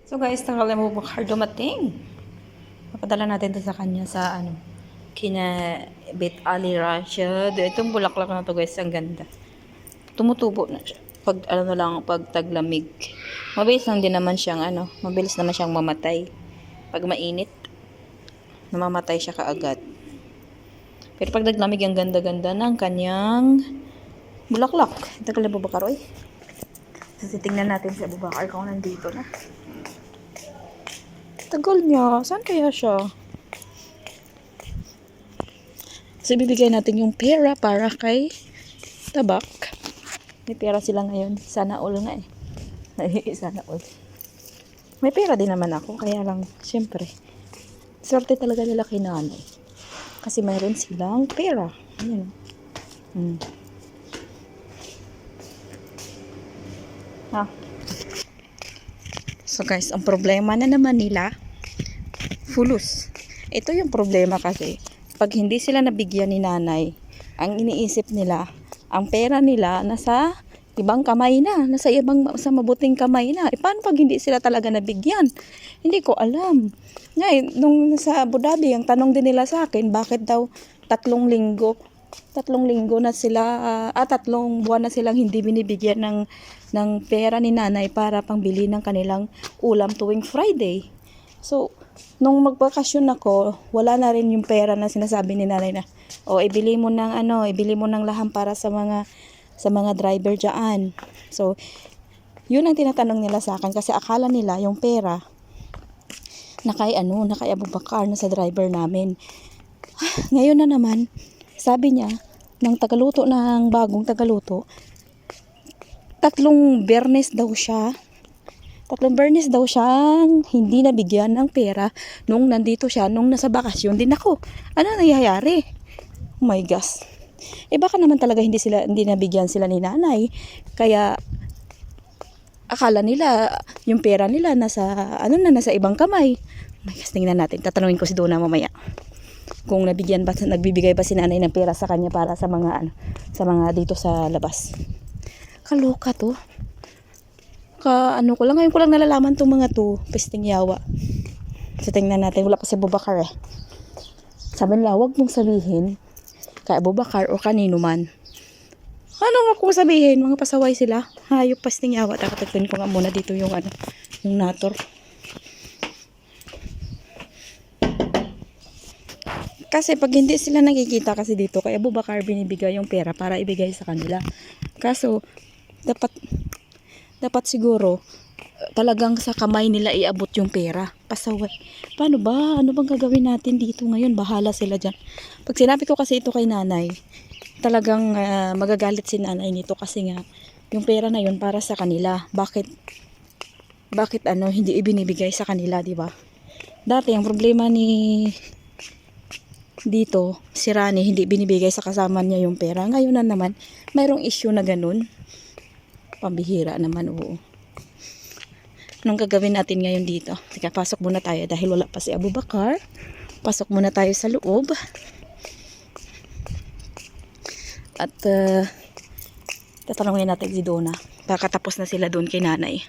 So guys, takala mo Bakar dumating. Papadala natin to sa kanya sa kina Bit Ali Rashid. Itong bulaklak na to guys, ang ganda. Tumutubo na siya. Pag pag taglamig. Mabilis lang din naman siyang mabilis naman siyang mamatay. Pag mainit, namamatay siya kaagad. Pero pag naglamig, ang ganda-ganda ng kanyang bulaklak. Takala mo Bakar, oy. So, titingnan natin si Abubakar kung nandito na. Tagal niya. Saan kaya siya? So, ibibigay natin yung pera para kay Tabak. May pera sila ngayon. Sana all nga eh. Sana all. May pera din naman ako. Kaya lang, syempre, swerte talaga nila kay nanay. Kasi mayroon silang pera. Ayan. Ha? So guys, ang problema na naman nila, fulus. Ito yung problema kasi, pag hindi sila nabigyan ni nanay, ang iniisip nila, ang pera nila nasa ibang kamay na, sa mabuting kamay na. E paano pag hindi sila talaga nabigyan? Hindi ko alam. Ngayon, nung sa Abu Dhabi, ang tanong din nila sa akin, bakit daw 3 linggo na sila, 3 buwan na silang hindi binibigyan ng pera ni nanay para pangbili ng kanilang ulam tuwing Friday. So, nung magbakasyon ako, wala na rin yung pera na sinasabi ni nanay na, ibili mo ng laham para sa mga driver diyan. So, yun ang tinatanong nila sa akin kasi akala nila yung pera na kay Abubakar na sa driver namin. Ngayon na naman, sabi niya, ng bagong tagaluto, 3 Bernes daw siyang hindi nabigyan ng pera nung nandito siya, nung nasa bakasyon din ako. Ano nangyayari? Oh my gosh. Baka naman talaga hindi nabigyan sila ni nanay. Kaya akala nila yung pera nila nasa ibang kamay. Oh my gosh, tingnan natin. Tatanungin ko si Donna mamaya kung nagbibigay ba si nanay ng pera sa kanya para sa mga dito sa labas. Kaloka to. Ngayon ko lang nalalaman tong mga to, pesting yawa. So tingnan natin, wala pa si Abubakar eh. Sabi nila, wag mong sabihin kay Abubakar o kanino man. Ano nga kung sabihin, mga pasaway sila. Hayop, pesting yawa. Takatatin ko nga muna dito yung nator. Kasi pag hindi sila nakikita kasi dito kay Abubakar binibigay yung pera para ibigay sa kanila. Kaso dapat siguro talagang sa kamay nila iabot yung pera. Pasaway. Paano ba? Ano bang gagawin natin dito ngayon? Bahala sila dyan. Pag sinabi ko kasi ito kay nanay, talagang magagalit si nanay nito kasi nga yung pera na yun para sa kanila. Bakit hindi ibinibigay sa kanila, di ba? Dati ang problema dito, si Rani, hindi binibigay sa kasama niya yung pera. Ngayon na naman, mayroong issue na ganun. Pambihira naman, oo. Anong gagawin natin ngayon dito? Teka, pasok muna tayo dahil wala pa si Abubakar. Pasok muna tayo sa loob. At tatanungin natin si Donna. Baka tapos na sila doon kay nanay.